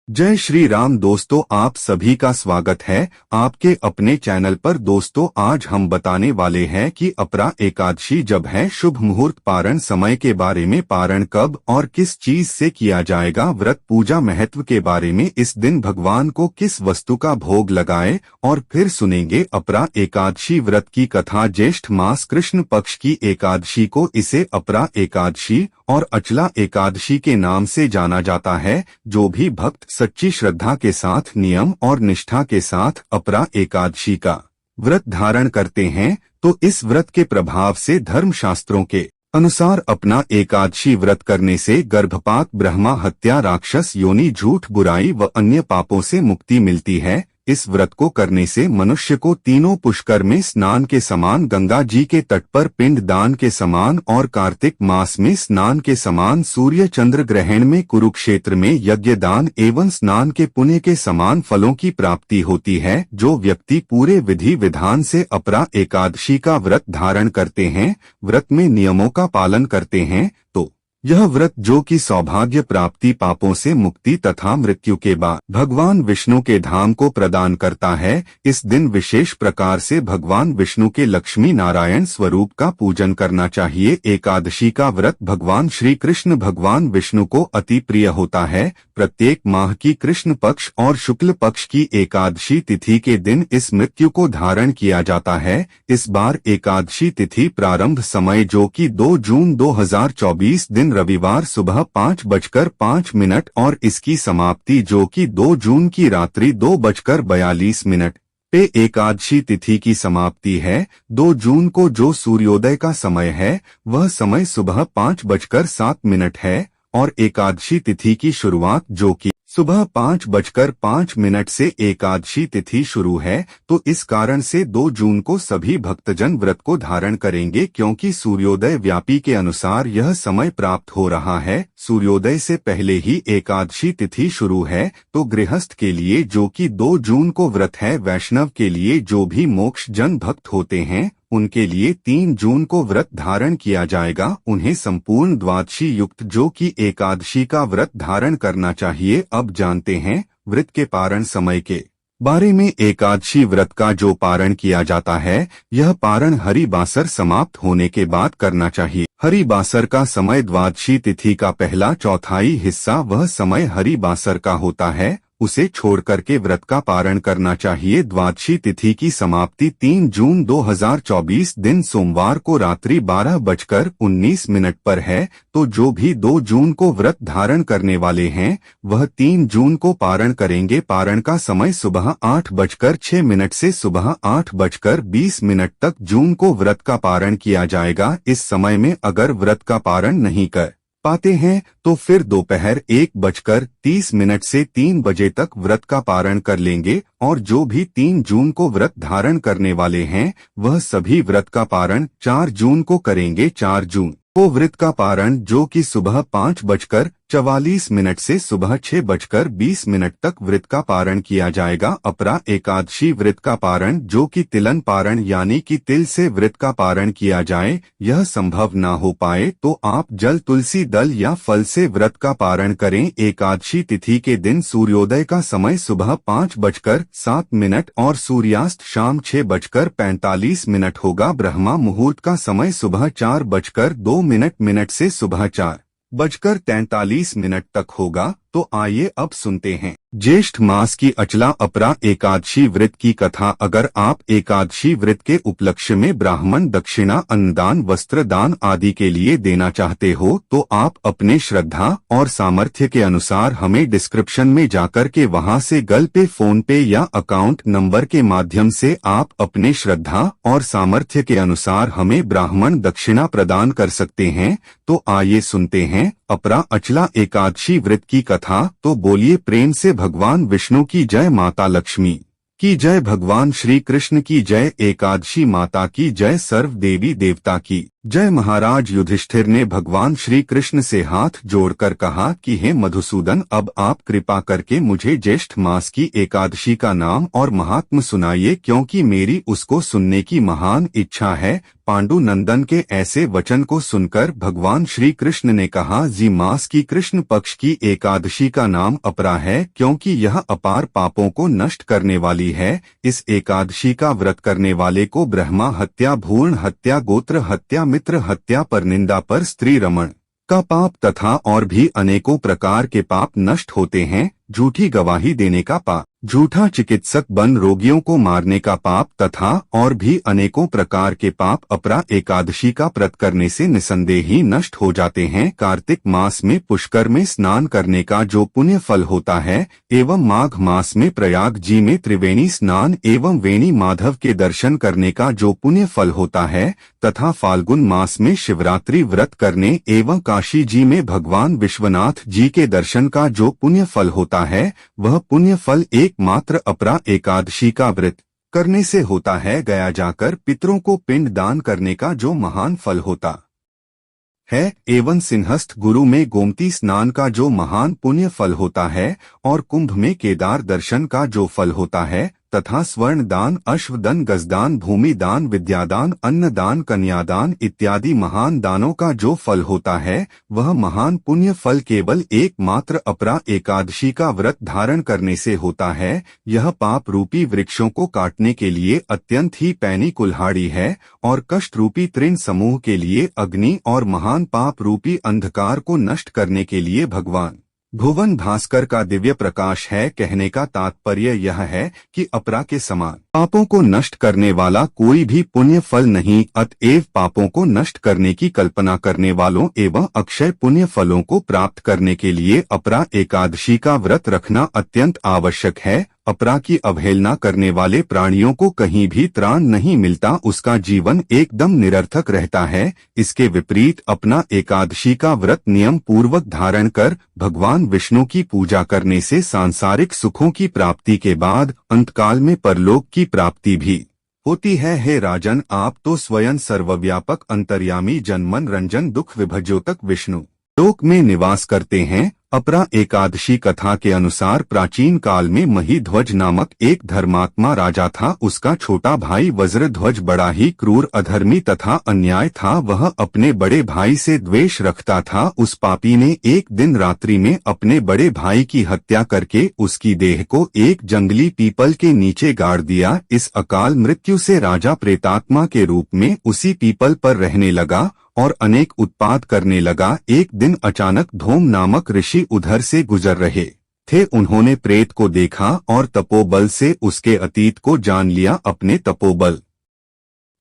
जय श्री राम दोस्तों, आप सभी का स्वागत है आपके अपने चैनल पर। दोस्तों, आज हम बताने वाले हैं कि अपरा एकादशी जब है, शुभ मुहूर्त, पारण समय के बारे में, पारण कब और किस चीज से किया जाएगा, व्रत पूजा महत्व के बारे में, इस दिन भगवान को किस वस्तु का भोग लगाए, और फिर सुनेंगे अपरा एकादशी व्रत की कथा। ज्येष्ठ मास कृष्ण पक्ष की एकादशी को इसे अपरा एकादशी और अचला एकादशी के नाम से जाना जाता है। जो भी भक्त सच्ची श्रद्धा के साथ, नियम और निष्ठा के साथ अपरा एकादशी का व्रत धारण करते हैं, तो इस व्रत के प्रभाव से धर्मशास्त्रों के अनुसार अपना एकादशी व्रत करने से गर्भपात, ब्रह्मा हत्या, राक्षस योनि, झूठ, बुराई व अन्य पापों से मुक्ति मिलती है। इस व्रत को करने से मनुष्य को तीनों पुष्कर में स्नान के समान, गंगा जी के तट पर पिंड दान के समान और कार्तिक मास में स्नान के समान, सूर्य चंद्र ग्रहण में, कुरुक्षेत्र में यज्ञ दान एवं स्नान के पुण्य के समान फलों की प्राप्ति होती है। जो व्यक्ति पूरे विधि विधान से अपरा एकादशी का व्रत धारण करते हैं, व्रत में नियमों का पालन करते हैं, तो यह व्रत जो कि सौभाग्य प्राप्ति, पापों से मुक्ति तथा मृत्यु के बाद भगवान विष्णु के धाम को प्रदान करता है। इस दिन विशेष प्रकार से भगवान विष्णु के लक्ष्मी नारायण स्वरूप का पूजन करना चाहिए। एकादशी का व्रत भगवान श्री कृष्ण भगवान विष्णु को अति प्रिय होता है। प्रत्येक माह की कृष्ण पक्ष और शुक्ल पक्ष की एकादशी तिथि के दिन इस मृत्यु को धारण किया जाता है। इस बार एकादशी तिथि प्रारंभ समय जो कि 2 जून 2024 दिन रविवार सुबह 5:05 और इसकी समाप्ति जो कि 2 जून की रात्रि 2:42 पे एकादशी तिथि की समाप्ति है। 2 जून को जो सूर्योदय का समय है वह समय सुबह 5:07 है और एकादशी तिथि की शुरुआत जो कि सुबह 5:05 से एकादशी तिथि शुरू है। तो इस कारण से 2 जून को सभी भक्तजन व्रत को धारण करेंगे, क्योंकि सूर्योदय व्यापी के अनुसार यह समय प्राप्त हो रहा है। सूर्योदय से पहले ही एकादशी तिथि शुरू है। तो गृहस्थ के लिए जो कि 2 जून को व्रत है, वैष्णव के लिए जो भी मोक्ष जन भक्त होते हैं उनके लिए 3 जून को व्रत धारण किया जाएगा। उन्हें संपूर्ण द्वादशी युक्त जो कि एकादशी का व्रत धारण करना चाहिए। अब जानते हैं व्रत के पारण समय के बारे में। एकादशी व्रत का जो पारण किया जाता है, यह पारण हरिबासर समाप्त होने के बाद करना चाहिए। हरिबासर का समय द्वादशी तिथि का पहला चौथाई हिस्सा, वह समय हरिबासर का होता है, उसे छोड़ करके व्रत का पारण करना चाहिए। द्वादशी तिथि की समाप्ति 3 जून 2024 दिन सोमवार को रात्रि 12:19 पर है। तो जो भी 2 जून को व्रत धारण करने वाले हैं वह 3 जून को पारण करेंगे। पारण का समय सुबह 8:06 से सुबह 8:20 तक जून को व्रत का पारण किया जाएगा। इस समय में अगर व्रत का पारण नहीं कर पाते हैं तो फिर दोपहर 1:30 से 3 बजे तक व्रत का पारण कर लेंगे। और जो भी 3 जून को व्रत धारण करने वाले हैं वह सभी व्रत का पारण 4 जून को करेंगे। 4 जून को व्रत का पारण जो कि सुबह 5:44 से सुबह 6:20 तक व्रत का पारण किया जाएगा। अपरा एकादशी व्रत का पारण जो कि तिलन पारण यानी कि तिल से व्रत का पारण किया जाए, यह संभव न हो पाए तो आप जल, तुलसी दल या फल से व्रत का पारण करें। एकादशी तिथि के दिन सूर्योदय का समय सुबह 5:07 और सूर्यास्त शाम 6:45 होगा। ब्रह्मा मुहूर्त का समय सुबह 4:02 से सुबह 4:43 तक होगा। तो आइए अब सुनते हैं ज्येष्ठ मास की अचला अपरा एकादशी व्रत की कथा। अगर आप एकादशी व्रत के उपलक्ष्य में ब्राह्मण दक्षिणा, अन्नदान, वस्त्र दान आदि के लिए देना चाहते हो तो आप अपने श्रद्धा और सामर्थ्य के अनुसार हमें डिस्क्रिप्शन में जाकर के वहां से गूगल पे, फोन पे या अकाउंट नंबर के माध्यम से आप अपने श्रद्धा और सामर्थ्य के अनुसार हमें ब्राह्मण दक्षिणा प्रदान कर सकते हैं। तो आइए सुनते हैं अपरा अचला एकादशी व्रत की कथा। तो बोलिए प्रेम से भगवान विष्णु की जय, माता लक्ष्मी की जय, भगवान श्री कृष्ण की जय, एकादशी माता की जय, सर्व देवी देवता की जय महाराज युधिष्ठिर ने भगवान श्री कृष्ण से हाथ जोड़कर कहा कि हे मधुसूदन, अब आप कृपा करके मुझे ज्येष्ठ मास की एकादशी का नाम और महात्म सुनाइए, क्योंकि मेरी उसको सुनने की महान इच्छा है। पांडु नंदन के ऐसे वचन को सुनकर भगवान श्री कृष्ण ने कहा, जी मास की कृष्ण पक्ष की एकादशी का नाम अपरा है, क्योंकि यह अपार पापों को नष्ट करने वाली है। इस एकादशी का व्रत करने वाले को ब्रह्मा हत्या, भ्रूण हत्या, गोत्र हत्या, मित्र हत्या, परनिंदा, पर स्त्री रमण का पाप तथा और भी अनेकों प्रकार के पाप नष्ट होते हैं। झूठी गवाही देने का पाप, झूठा चिकित्सक बन रोगियों को मारने का पाप तथा और भी अनेकों प्रकार के पाप अपरा एकादशी का व्रत करने से निसंदेह ही नष्ट हो जाते हैं। कार्तिक मास में पुष्कर में स्नान करने का जो पुण्य फल होता है, एवं माघ मास में प्रयाग जी में त्रिवेणी स्नान एवं वेणी माधव के दर्शन करने का जो पुण्य फल होता है, तथा फाल्गुन मास में शिवरात्रि व्रत करने एवं काशी जी में भगवान विश्वनाथ जी के दर्शन का जो पुण्य फल होता है, वह पुण्य फल एकमात्र अपरा एकादशी का व्रत करने से होता है। गया जाकर पितरों को पिंड दान करने का जो महान फल होता है, एवं सिंहस्थ गुरु में गोमती स्नान का जो महान पुण्य फल होता है, और कुंभ में केदार दर्शन का जो फल होता है, तथा स्वर्ण दान, अश्वदान, गजदान, भूमि दान, विद्यादान, अन्नदान, कन्यादान इत्यादि महान दानों का जो फल होता है, वह महान पुण्य फल केवल एकमात्र अपरा एकादशी का व्रत धारण करने से होता है। यह पाप रूपी वृक्षों को काटने के लिए अत्यंत ही पैनी कुल्हाड़ी है, और कष्ट रूपी तृण समूह के लिए अग्नि, और महान पाप रूपी अंधकार को नष्ट करने के लिए भगवान भुवन भास्कर का दिव्य प्रकाश है। कहने का तात्पर्य यह है कि अपरा के समान पापों को नष्ट करने वाला कोई भी पुण्य फल नहीं, अतएव पापों को नष्ट करने की कल्पना करने वालों एवं अक्षय पुण्य फलों को प्राप्त करने के लिए अपरा एकादशी का व्रत रखना अत्यंत आवश्यक है। अपरा की अवहेलना करने वाले प्राणियों को कहीं भी त्राण नहीं मिलता, उसका जीवन एकदम निरर्थक रहता है। इसके विपरीत अपना एकादशी का व्रत नियम पूर्वक धारण कर भगवान विष्णु की पूजा करने से सांसारिक सुखों की प्राप्ति के बाद अंतकाल में परलोक की प्राप्ति भी होती है। हे राजन, आप तो स्वयं सर्वव्यापक अंतर्यामी जनमन रंजन दुख विभज्योतक विष्णु लोक में निवास करते हैं। अपरा एकादशी कथा के अनुसार प्राचीन काल में महीध्वज नामक एक धर्मात्मा राजा था। उसका छोटा भाई वज्रध्वज बड़ा ही क्रूर, अधर्मी तथा अन्याय था। वह अपने बड़े भाई से द्वेष रखता था। उस पापी ने एक दिन रात्रि में अपने बड़े भाई की हत्या करके उसकी देह को एक जंगली पीपल के नीचे गाड़ दिया। इस अकाल मृत्यु से राजा प्रेतात्मा के रूप में उसी पीपल पर रहने लगा और अनेक उत्पात करने लगा। एक दिन अचानक धूम नामक ऋषि उधर से गुजर रहे थे। उन्होंने प्रेत को देखा और तपोबल से उसके अतीत को जान लिया। अपने तपोबल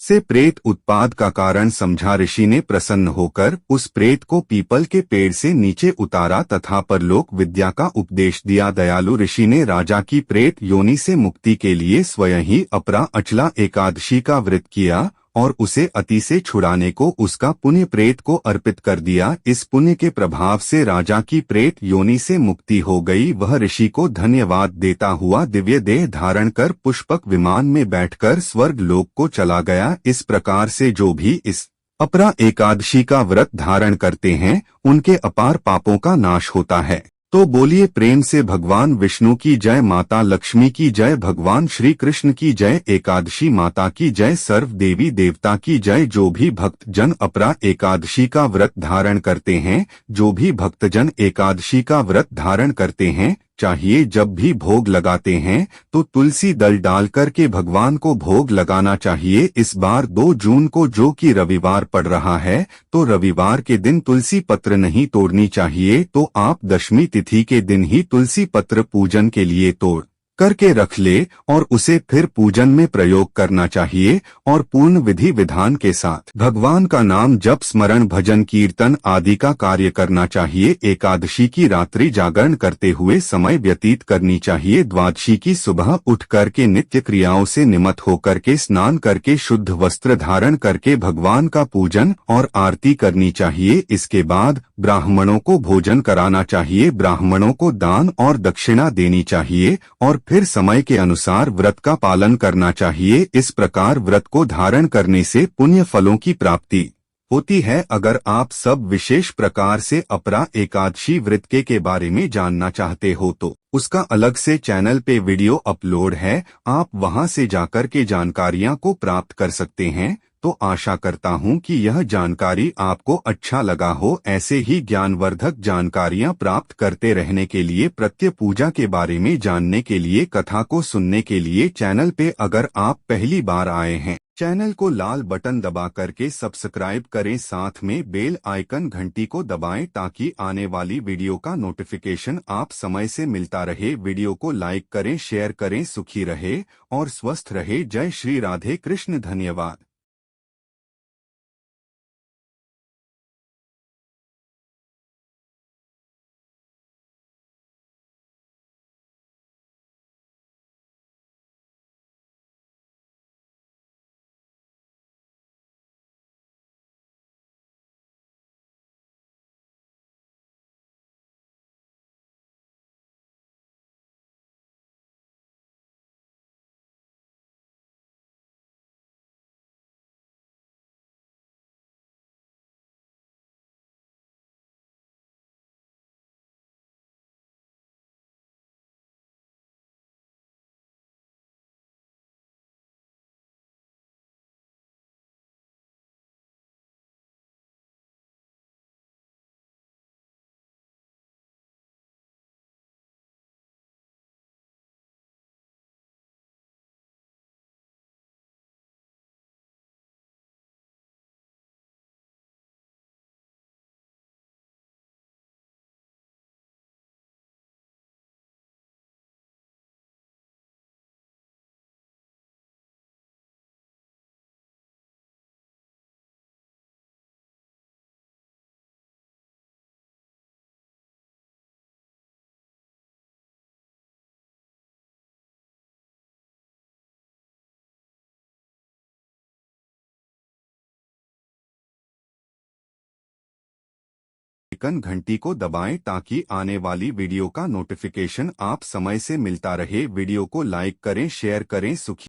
से प्रेत उत्पात का कारण समझा ऋषि ने प्रसन्न होकर उस प्रेत को पीपल के पेड़ से नीचे उतारा तथा परलोक विद्या का उपदेश दिया। दयालु ऋषि ने राजा की प्रेत योनि से मुक्ति के लिए स्वयं ही अपरा अचला एकादशी का व्रत किया और उसे अति से छुड़ाने को उसका पुण्य प्रेत को अर्पित कर दिया। इस पुण्य के प्रभाव से राजा की प्रेत योनि से मुक्ति हो गई। वह ऋषि को धन्यवाद देता हुआ दिव्य देह धारण कर पुष्पक विमान में बैठकर स्वर्ग लोक को चला गया। इस प्रकार से जो भी इस अपरा एकादशी का व्रत धारण करते हैं, उनके अपार पापों का नाश होता है। तो बोलिए प्रेम से भगवान विष्णु की जय, माता लक्ष्मी की जय, भगवान श्री कृष्ण की जय, एकादशी माता की जय, सर्व देवी देवता की जय। जो भी भक्तजन अपरा एकादशी का व्रत धारण करते हैं, जो भी भक्तजन एकादशी का व्रत धारण करते हैं, चाहिए जब भी भोग लगाते हैं तो तुलसी दल डालकर के भगवान को भोग लगाना चाहिए। इस बार 2 जून को जो कि रविवार पड़ रहा है, तो रविवार के दिन तुलसी पत्र नहीं तोड़नी चाहिए। तो आप दशमी तिथि के दिन ही तुलसी पत्र पूजन के लिए तोड़ करके रख ले और उसे फिर पूजन में प्रयोग करना चाहिए और पूर्ण विधि विधान के साथ भगवान का नाम जप, स्मरण, भजन, कीर्तन आदि का कार्य करना चाहिए। एकादशी की रात्रि जागरण करते हुए समय व्यतीत करनी चाहिए। द्वादशी की सुबह उठ करके नित्य क्रियाओं से निमत होकर के स्नान करके शुद्ध वस्त्र धारण करके भगवान का पूजन और आरती करनी चाहिए। इसके बाद ब्राह्मणों को भोजन कराना चाहिए, ब्राह्मणों को दान और दक्षिणा देनी चाहिए और फिर समय के अनुसार व्रत का पालन करना चाहिए। इस प्रकार व्रत को धारण करने से पुण्य फलों की प्राप्ति होती है। अगर आप सब विशेष प्रकार से अपरा एकादशी व्रत के बारे में जानना चाहते हो तो उसका अलग से चैनल पे वीडियो अपलोड है, आप वहां से जाकर के जानकारियां को प्राप्त कर सकते हैं। तो आशा करता हूं कि यह जानकारी आपको अच्छा लगा हो। ऐसे ही ज्ञानवर्धक जानकारियां प्राप्त करते रहने के लिए, प्रत्यय पूजा के बारे में जानने के लिए, कथा को सुनने के लिए चैनल पे अगर आप पहली बार आए हैं, चैनल को लाल बटन दबा करके सब्सक्राइब करें, साथ में बेल आइकन घंटी को दबाएं ताकि आने वाली वीडियो का नोटिफिकेशन आप समय से मिलता रहे। वीडियो को लाइक करें, शेयर करें। सुखी रहे और स्वस्थ रहे। जय श्री राधे कृष्ण। धन्यवाद। आइकन घंटी को दबाएं ताकि आने वाली वीडियो का नोटिफिकेशन आप समय से मिलता रहे। वीडियो को लाइक करें, शेयर करें। सुखी